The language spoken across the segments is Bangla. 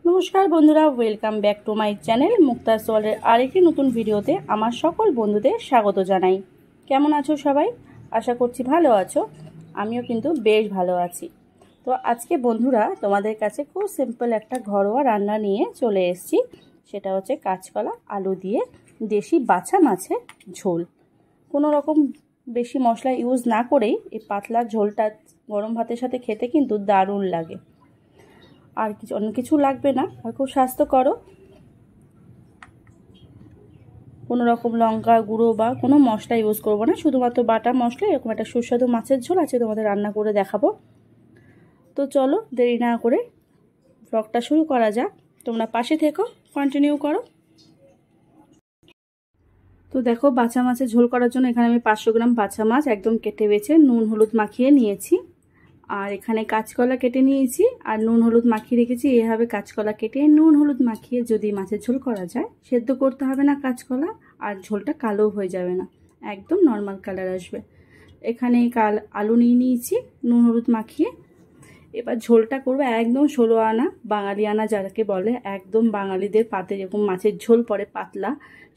নমস্কার বন্ধুরা, welcome back to my channel Mukta's ওয়ার্ল্ডের আরেকটি নতুন ভিডিওতে আমার সকল বন্ধুদের স্বাগত জানাই। কেমন আছো সবাই? আশা করছি ভালো আছো। আমিও কিন্তু বেশ ভালো আছি। তো আজকে বন্ধুরা তোমাদের কাছে খুব সিম্পল একটা ঘরোয়া রান্না নিয়ে চলে এসেছি। সেটা হচ্ছে কাঁচকলা আলু দিয়ে দেশি বাছা মাছের ঝোল। কোনো রকম বেশি মশলা ইউজ না করেই এই পাতলা ঝোলটা গরম ভাতের সাথে খেতে কিন্তু দারুণ লাগে। আর অন্য কিছু লাগবে না, আর খুব স্বাস্থ্যকর। কোনো রকম লঙ্কা গুঁড়ো বা কোনো মশলা ইউজ করব না, শুধুমাত্র বাটা মশলা। এরকম একটা সুস্বাদু মাছের ঝোল আছে, তোমাদের রান্না করে দেখাবো। তো চলো দেরি না করে ব্লগটা শুরু করা যাক। তোমরা পাশে থেকো, কন্টিনিউ করো। তো দেখো, বাছা মাছের ঝোল করার জন্য এখানে আমি 500 গ্রাম বাছা মাছ একদম কেটে বেছে নুন হলুদ মাখিয়ে নিয়েছি। আর এখানে কাঁচকলা কেটে নিয়েছি আর নুন হলুদ মাখিয়ে রেখেছি। এভাবে কাঁচকলা কেটে নুন হলুদ মাখিয়ে যদি মাছের ঝোল করা যায়, সেদ্ধ করতে হবে না কাঁচকলা, আর ঝোলটা কালো হয়ে যাবে না, একদম নর্মাল কালার আসবে। এখানে আলু নিয়ে নিয়েছি নুন হলুদ মাখিয়ে। এবার ঝোলটা করবো একদম 16 আনা বাঙালি আনা যাকে বলে, একদম বাঙালিদের পাতে যেরকম মাছের ঝোল পড়ে পাতলা,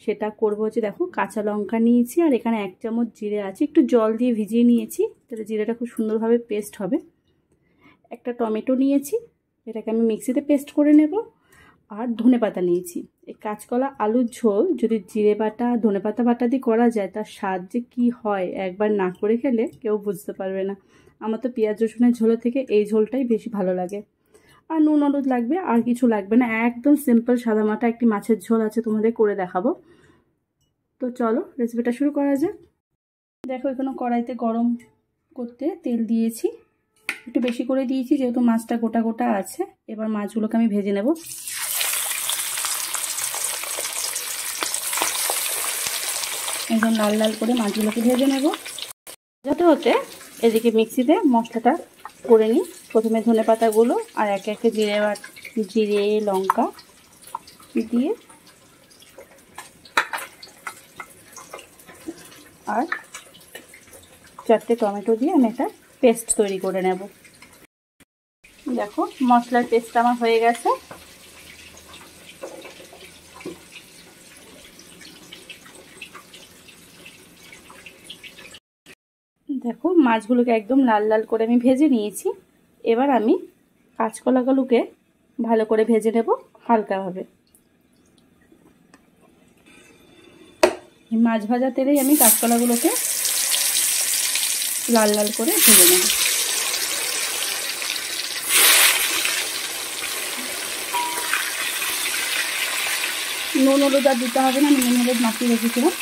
সেটা করবো। হচ্ছে দেখো, কাঁচা লঙ্কা নিয়েছি আর এখানে 1 চামচ জিরে আছে, একটু জল দিয়ে ভিজিয়ে নিয়েছি, তাহলে জিরেটা খুব সুন্দরভাবে পেস্ট হবে। একটা টমেটো নিয়েছি, এটাকে আমি মিক্সিতে পেস্ট করে নেব। আর ধনেপাতা নিয়েছি। এই কাঁচকলা আলুর ঝোল যদি জিরে বাটা ধনেপাতা বাটা দিয়ে করা যায়, তার স্বাদ যে কী হয় একবার না করে খেলে কেউ বুঝতে পারবে না। আমার তো পেঁয়াজ রসুনের ঝোলের থেকে এই ঝোলটাই বেশি ভালো লাগে। আর নুন হলুদ লাগবে, আর কিছু লাগবে না, একদম সিম্পল সাদামাটা একটি মাছের ঝোল আছে, তোমাদের করে দেখাবো। তো চলো রেসিপিটা শুরু করা যাক। দেখো, এখানে কড়াইতে গরম করতে তেল দিয়েছি, একটু বেশি করে দিয়েছি যেহেতু মাছটা গোটা গোটা আছে। এবার মাছগুলোকে আমি ভেজে নেব। একদম লাল লাল করে মাছগুলোকে ভেজে নেব। যাতে হতে এদিকে মিক্সিতে মশলাটা করে নিই। প্রথমে ধনে পাতাগুলো আর একে একে জিরে লঙ্কা দিয়ে আর 4টে টমেটো দিয়ে আমি একটা পেস্ট তৈরি করে নেব। দেখো, মশলার পেস্ট আমার হয়ে গেছে। দেখো, মাছগুলোকে একদম লাল লাল করে আমি ভেজে নিয়েছি। এবার আমি কাঁচকলাগুলোকে ভালো করে ভেজে নেব হালকাভাবে। মাছ ভাজা তেলেই আমি কাঁচকলাগুলোকে লাল লাল করে ভেজে নেব। নুন হলুদ আর দিতে হবে না, আমি নুন হলুদ মাখিয়ে রেখেছিলাম।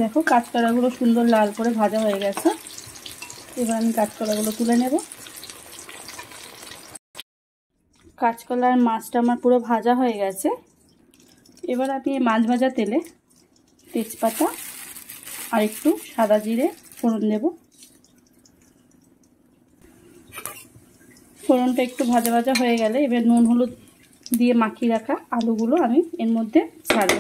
দেখো, কাঁচকলাগুলো সুন্দর লাল করে ভাজা হয়ে গেছে। এবার আমি কাঁচকলাগুলো তুলে নেব। কাঁচকলার মাছটা আমার পুরো ভাজা হয়ে গেছে। এবার আমি মাছ ভাজা তেলে তেজপাতা আর একটু সাদা জিরে ফোড়ন দেব। ফোড়নটা একটু ভাজা ভাজা হয়ে গেলে এবার নুন হলুদ দিয়ে মাখিয়ে রাখা আলুগুলো আমি এর মধ্যে ছাড়ব।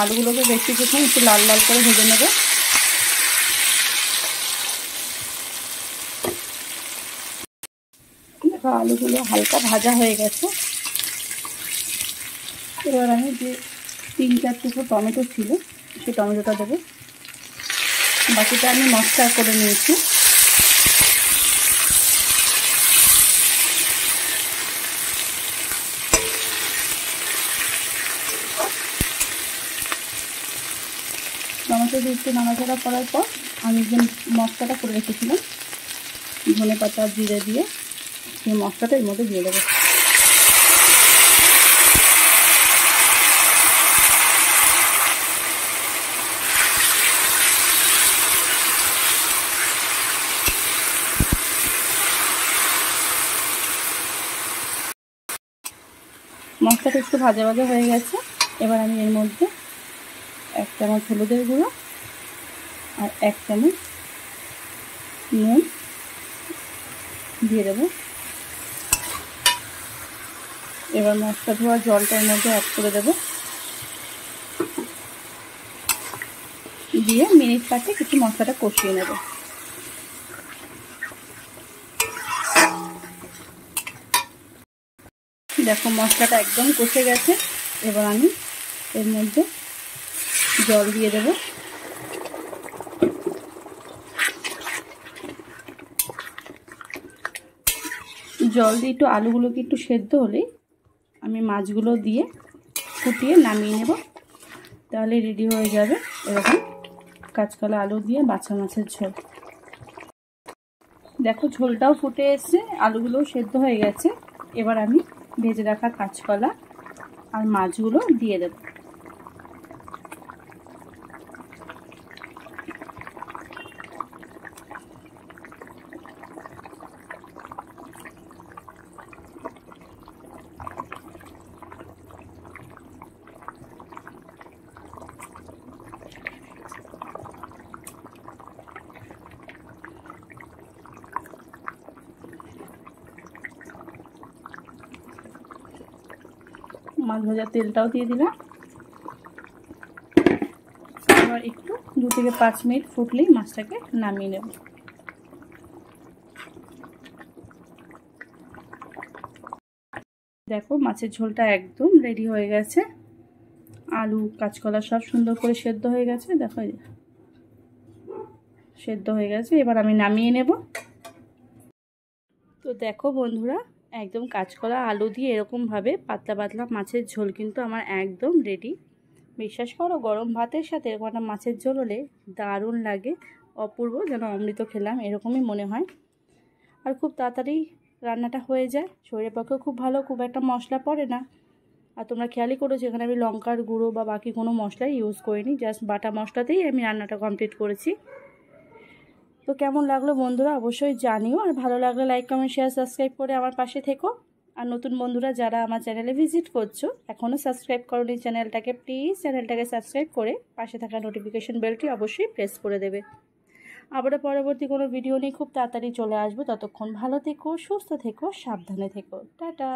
আলুগুলোকে বেশি কিছুক্ষণ একটু লাল লাল করে ভেজে নেব। দেখো, আলুগুলো হালকা ভাজা হয়ে গেছে। এবার আমি যে 3-4 টুকরো টমেটো ছিল সেই টমেটোটা দেবো। বাকিটা আমি মশলা করে নিয়েছি। টমেটো দিয়ে একটু নাড়াচাড়া করার পর আমি যে মশলাটা করে রেখেছিলাম ধনে পাতা জিরে দিয়ে, সেই মশলাটা এর মধ্যে দিয়ে দেবো। মশলাটা একটু ভাজা ভাজা হয়ে গেছে। এবার আমি এর মধ্যে 1 চামচ হলুদের গুঁড়ো আর 1 চামচ নুন দিয়ে দেবো। এবার মশলা ধোয়া জলটা এর মধ্যে অ্যাড করে দেবো। দিয়ে মিনিট 5 কিছু মশলাটা কষিয়ে নেব। দেখো মশলাটা একদম কষে গেছে। এবার আমি এর মধ্যে জল দিয়ে দেব। জল দিয়ে একটু আলুগুলোকে একটু সেদ্ধ হলেই আমি মাছগুলো দিয়ে ফুটিয়ে নামিয়ে নেব। তাহলে রেডি হয়ে যাবে এরকম কাঁচকলা আলু দিয়ে বাছা মাছের ঝোল। দেখো ঝোলটাও ফুটে এসছে, আলুগুলোও সেদ্ধ হয়ে গেছে। এবার আমি ভেজে রাখা কাঁচকলা আর মাছগুলো দিয়ে দেব। মাছ ভাজার তেলটাও দিয়ে দিলাম। এবার একটু 2 থেকে 5 মিনিট ফুটলেই মাছটাকে নামিয়ে নেব। দেখো মাছের ঝোলটা একদম রেডি হয়ে গেছে। আলু কাঁচকলা সব সুন্দর করে সেদ্ধ হয়ে গেছে। দেখো সেদ্ধ হয়ে গেছে, এবার আমি নামিয়ে নেব। তো দেখো বন্ধুরা, একদম কাঁচকলা আলু দিয়ে এরকমভাবে পাতলা পাতলা মাছের ঝোল কিন্তু আমার একদম রেডি। বিশ্বাস করো গরম ভাতের সাথে এরকম একটা মাছের ঝোল হলে দারুণ লাগে, অপূর্ব, যেন অমৃত খেলাম এরকমই মনে হয়। আর খুব তাড়াতাড়ি রান্নাটা হয়ে যায়, শরীরের পক্ষেও খুব ভালো, খুব একটা মশলা পড়ে না। আর তোমরা খেয়ালই করেছো এখানে আমি লঙ্কার গুঁড়ো বা বাকি কোনো মশলাই ইউজ করিনি, জাস্ট বাটা মশলাতেই আমি রান্নাটা কমপ্লিট করেছি। তো কেমন লাগলো বন্ধুরা অবশ্যই জানিও। আর ভালো লাগলে লাইক কমেন্ট শেয়ার সাবস্ক্রাইব করে আমার পাশে থেকো। আর নতুন বন্ধুরা যারা আমার চ্যানেলে ভিজিট করছো, এখনও সাবস্ক্রাইব করোনি চ্যানেলটাকে, প্লিজ চ্যানেলটাকে সাবস্ক্রাইব করে পাশে থাকা নোটিফিকেশন বেলটি অবশ্যই প্রেস করে দেবে। আবারও পরবর্তী কোনো ভিডিও নিয়ে খুব তাড়াতাড়ি চলে আসবো। ততক্ষণ ভালো থেকো, সুস্থ থেকো, সাবধানে থেকো। টাটা।